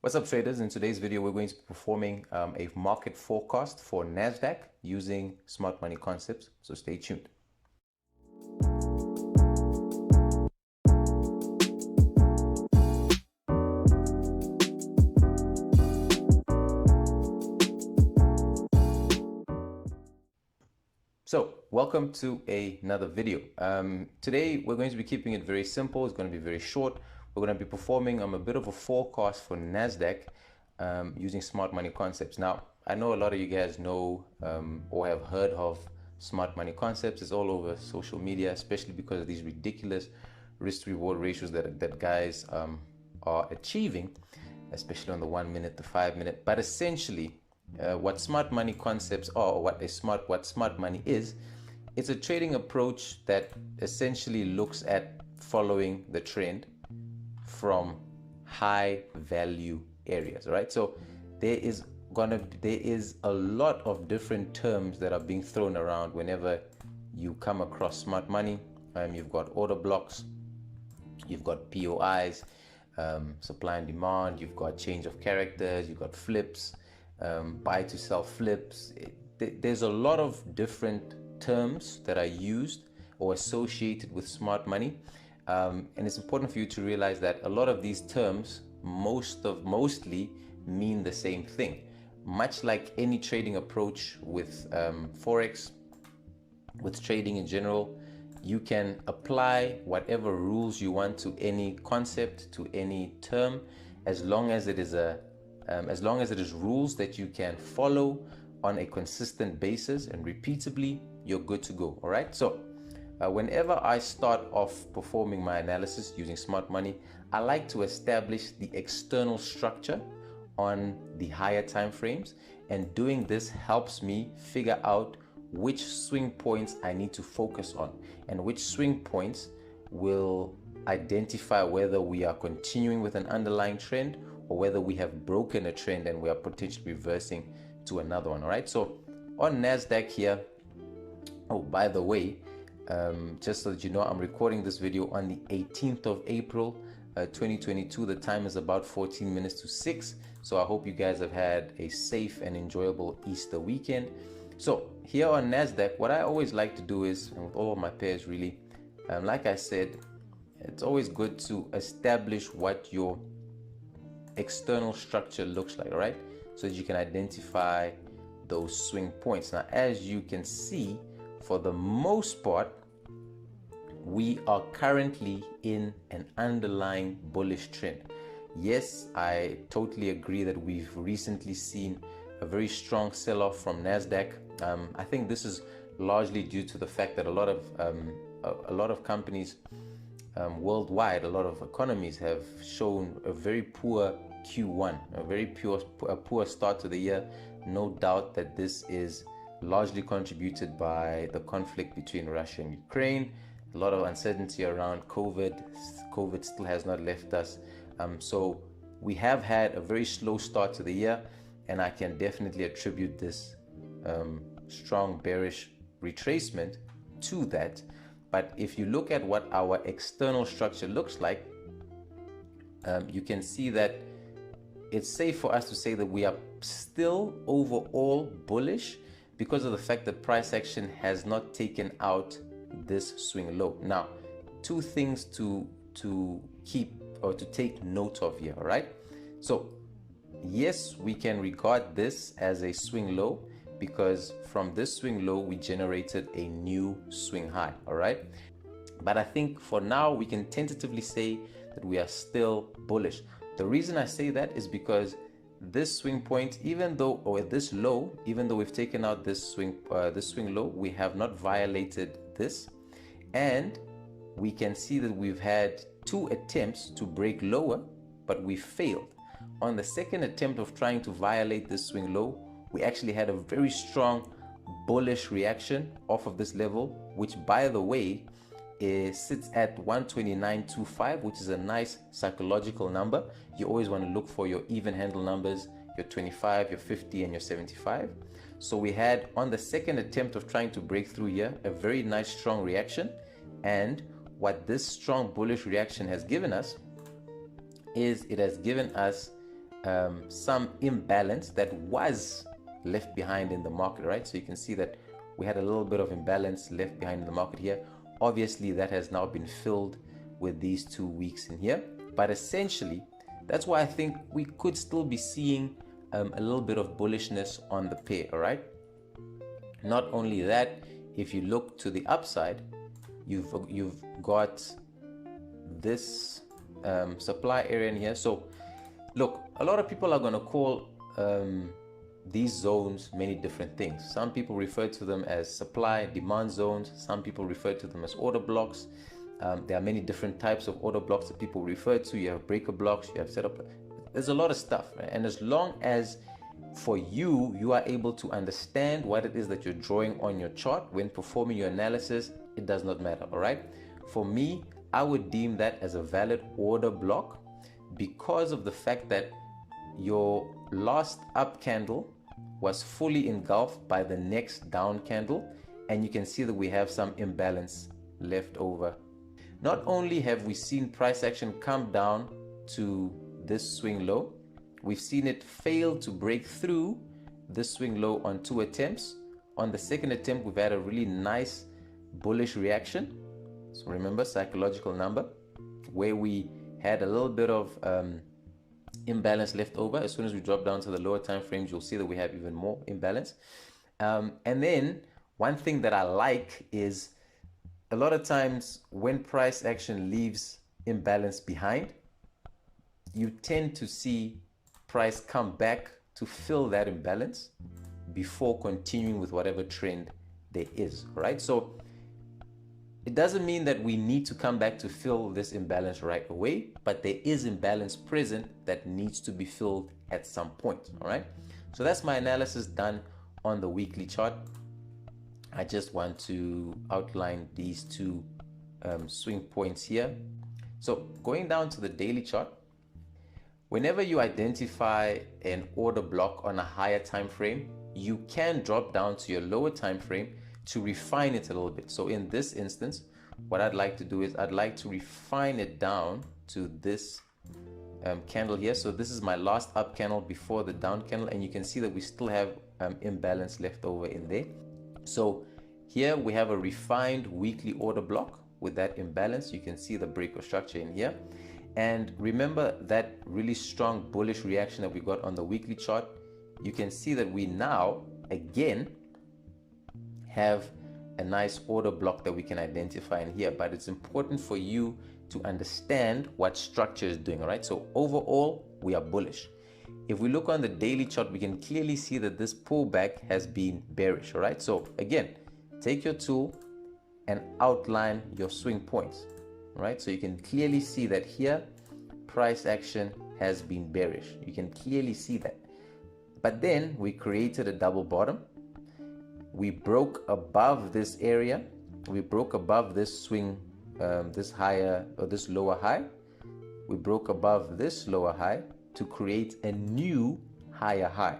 What's up, traders? In today's video, we're going to be performing a market forecast for NASDAQ using smart money concepts. So stay tuned. So welcome to another video. Today, we're going to be keeping it very simple. It's going to be very short. We're going to be performing a bit of a forecast for NASDAQ using smart money concepts. Now, I know a lot of you guys know or have heard of smart money concepts. It's all over social media, especially because of these ridiculous risk-reward ratios that guys are achieving, especially on the 1 minute, the 5 minute. But essentially, what smart money concepts are, or what smart money is, it's a trading approach that essentially looks at following the trend from high value areas. Right, so there is a lot of different terms that are being thrown around whenever you come across smart money. You've got order blocks, you've got POIs, supply and demand, you've got change of characters, you've got flips, buy to sell flips. There's a lot of different terms that are used or associated with smart money. And it's important for you to realize that a lot of these terms mostly mean the same thing. Much like any trading approach with Forex, with trading in general, you can apply whatever rules you want to any concept, to any term, as long as it is rules that you can follow on a consistent basis and repeatably, you're good to go. All right, so whenever I start off performing my analysis using smart money, I like to establish the external structure on the higher time frames, and doing this helps me figure out which swing points I need to focus on, and which swing points will identify whether we are continuing with an underlying trend or whether we have broken a trend and we are potentially reversing to another one. All right, so on NASDAQ here, oh, by the way, just so that you know, I'm recording this video on the 18th of April 2022. The time is about 14 minutes to 6. So I hope you guys have had a safe and enjoyable Easter weekend. So here on NASDAQ, what I always like to do is, and with all of my pairs really, like I said, it's always good to establish what your external structure looks like, all right? So that you can identify those swing points. Now, as you can see, for the most part, we are currently in an underlying bullish trend. Yes, I totally agree that we've recently seen a very strong sell-off from NASDAQ. I think this is largely due to the fact that a lot of companies worldwide, a lot of economies have shown a very poor Q1, a poor start to the year. No doubt that this is largely contributed by the conflict between Russia and Ukraine. A lot of uncertainty around COVID. COVID still has not left us. So we have had a very slow start to the year, and I can definitely attribute this strong bearish retracement to that. But if you look at what our external structure looks like, you can see that it's safe for us to say that we are still overall bullish because of the fact that price action has not taken out this swing low. Now, two things to keep or to take note of here. All right, so yes, we can regard this as a swing low because from this swing low we generated a new swing high. All right, but I think for now we can tentatively say that we are still bullish. The reason I say that is because this swing point, even though we've taken out this swing low, we have not violated this, and we can see that we've had 2 attempts to break lower, but we failed. On the second attempt of trying to violate this swing low, we actually had a very strong bullish reaction off of this level, which, by the way, sits at 129.25, which is a nice psychological number. You always want to look for your even handle numbers, your 25, your 50, and your 75. So we had, on the second attempt of trying to break through here, a very nice strong reaction. And what this strong bullish reaction has given us is it has given us some imbalance that was left behind in the market, right? So you can see that we had a little bit of imbalance left behind in the market here. Obviously, that has now been filled with these 2 weeks in here. But essentially, that's why I think we could still be seeing a little bit of bullishness on the pair, all right? Not only that, if you look to the upside, you've got this supply area in here. So look, a lot of people are going to call these zones many different things. Some people refer to them as supply demand zones. Some people refer to them as order blocks. There are many different types of order blocks that people refer to. You have breaker blocks, you have setup. There's a lot of stuff, right? And as long as for you are able to understand what it is that you're drawing on your chart when performing your analysis, it does not matter, all right? For me, I would deem that as a valid order block because of the fact that your last up candle was fully engulfed by the next down candle, and you can see that we have some imbalance left over. Not only have we seen price action come down to this swing low, we've seen it fail to break through this swing low on 2 attempts. On the second attempt, we've had a really nice bullish reaction. So remember, psychological number, where we had a little bit of imbalance left over. As soon as we drop down to the lower time frames, you'll see that we have even more imbalance. And then one thing that I like is a lot of times when price action leaves imbalance behind, you tend to see price come back to fill that imbalance before continuing with whatever trend there is, right? So it doesn't mean that we need to come back to fill this imbalance right away, but there is imbalance present that needs to be filled at some point, all right? So that's my analysis done on the weekly chart. I just want to outline these 2 swing points here. So going down to the daily chart, whenever you identify an order block on a higher time frame, you can drop down to your lower time frame to refine it a little bit. So in this instance, what I'd like to do is I'd like to refine it down to this candle here. So this is my last up candle before the down candle, and you can see that we still have imbalance left over in there. So here we have a refined weekly order block with that imbalance. You can see the breaker structure in here. And remember that really strong bullish reaction that we got on the weekly chart. You can see that we now again have a nice order block that we can identify in here, but it's important for you to understand what structure is doing, all right? So overall, we are bullish. If we look on the daily chart, we can clearly see that this pullback has been bearish, all right? So again, take your tool and outline your swing points, all right? So you can clearly see that here, price action has been bearish. You can clearly see that. But then we created a double bottom. We broke above this area. We broke above this swing, this higher or this lower high. We broke above this lower high to create a new higher high.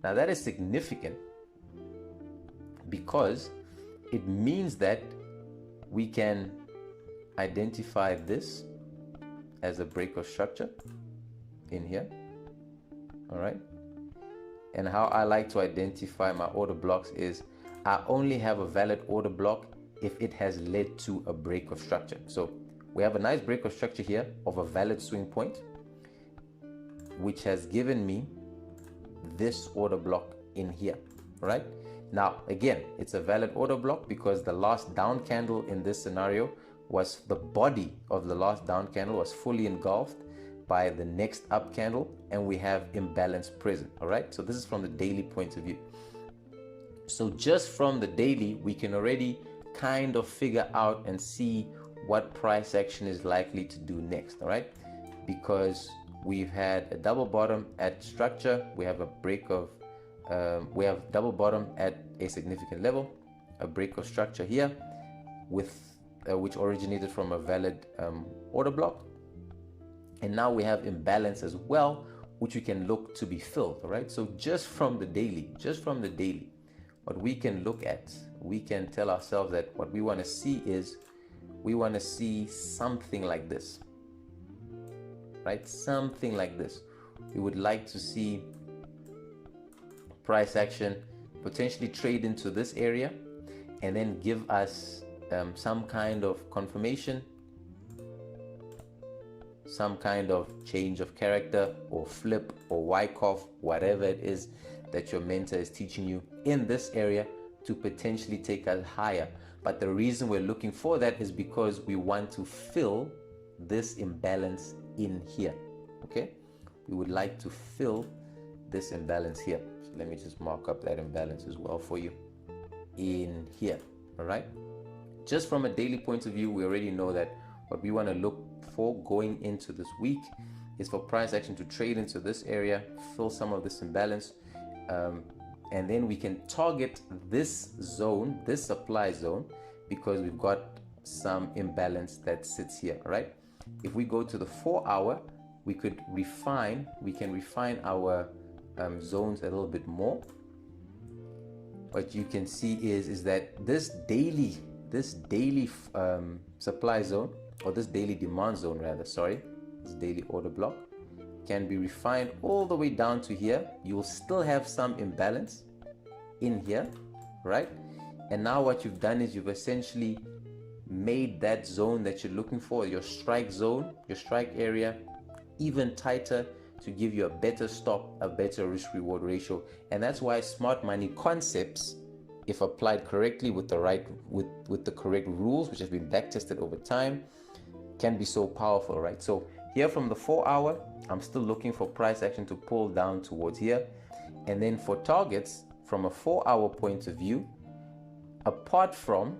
Now that is significant because it means that we can identify this as a breaker structure in here, all right? And how I like to identify my order blocks is I only have a valid order block if it has led to a break of structure. So we have a nice break of structure here of a valid swing point, which has given me this order block in here, right? Now, again, it's a valid order block because the last down candle in this scenario was the body of the last down candle was fully engulfed by the next up candle, and we have imbalance present, all right? So this is from the daily point of view. So just from the daily, we can already kind of figure out and see what price action is likely to do next, all right? Because we've had a double bottom at structure, we have a break of, we have double bottom at a significant level, a break of structure here, with which originated from a valid order block. And now we have imbalance as well, which we can look to be filled, all right? So just from the daily, what we can look at, we can tell ourselves that what we want to see is, we want to see something like this, right? Something like this, we would like to see price action potentially trade into this area and then give us some kind of confirmation, some kind of change of character or flip or Wyckoff, whatever it is that your mentor is teaching you in this area to potentially take us higher. But the reason we're looking for that is because we want to fill this imbalance in here. Okay, we would like to fill this imbalance here. So let me just mark up that imbalance as well for you in here. All right, just from a daily point of view, we already know that what we want to look for going into this week is for price action to trade into this area, fill some of this imbalance, and then we can target this zone, this supply zone, because we've got some imbalance that sits here. Right, if we go to the 4-hour, we can refine our zones a little bit more. What you can see is that this daily supply zone, or this daily demand zone rather, sorry, this daily order block can be refined all the way down to here. You'll still have some imbalance in here, right? And now what you've done is you've essentially made that zone that you're looking for, your strike zone, your strike area, even tighter to give you a better stop, a better risk reward ratio. And that's why smart money concepts, if applied correctly with the correct rules, which have been back tested over time, can be so powerful, right? So here from the 4-hour, I'm still looking for price action to pull down towards here. And then for targets from a 4-hour point of view, apart from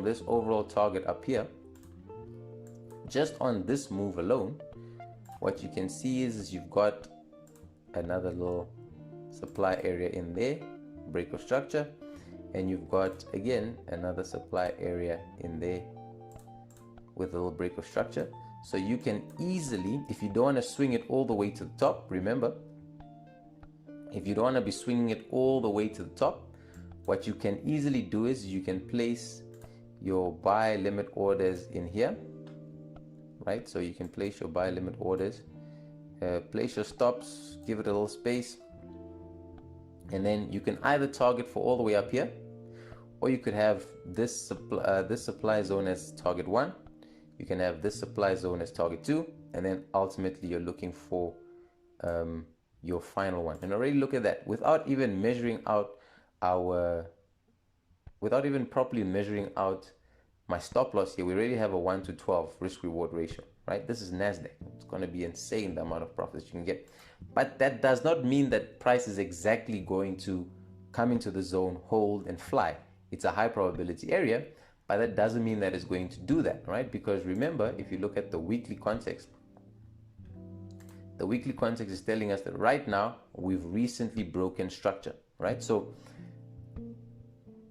this overall target up here, just on this move alone, what you can see is you've got another little supply area in there, break of structure, and you've got again another supply area in there with a little break of structure. So you can easily, if you don't want to swing it all the way to the top, remember, if you don't want to be swinging it all the way to the top, what you can easily do is you can place your buy limit orders in here, right? So you can place your buy limit orders, place your stops, give it a little space, and then you can either target for all the way up here, or you could have this supply zone as target 1. You can have this supply zone as target 2, and then ultimately you're looking for your final one. And already look at that, without even properly measuring out my stop loss here, we already have a 1 to 12 risk reward ratio, right? This is NASDAQ. It's going to be insane, the amount of profits you can get. But that does not mean that price is exactly going to come into the zone, hold, and fly. It's a high probability area, but that doesn't mean that it's going to do that, right? Because remember, if you look at the weekly context, the weekly context is telling us that right now we've recently broken structure, right? So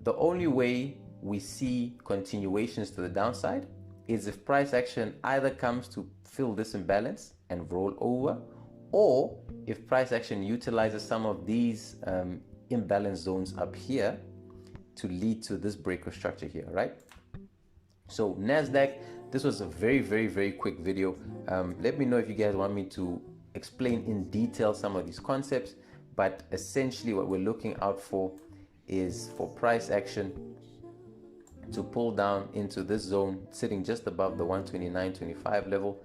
the only way we see continuations to the downside is if price action either comes to fill this imbalance and roll over, or if price action utilizes some of these imbalance zones up here to lead to this breaker structure here, right? So NASDAQ, this was a very, very, very quick video. Let me know if you guys want me to explain in detail some of these concepts, but essentially what we're looking out for is for price action to pull down into this zone sitting just above the 129.25 level.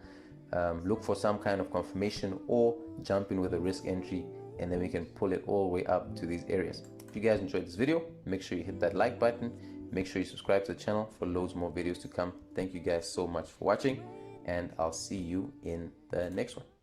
Look for some kind of confirmation or jump in with a risk entry, and then we can pull it all the way up to these areas. If you guys enjoyed this video, make sure you hit that like button. Make sure you subscribe to the channel for loads more videos to come. Thank you guys so much for watching, and I'll see you in the next one.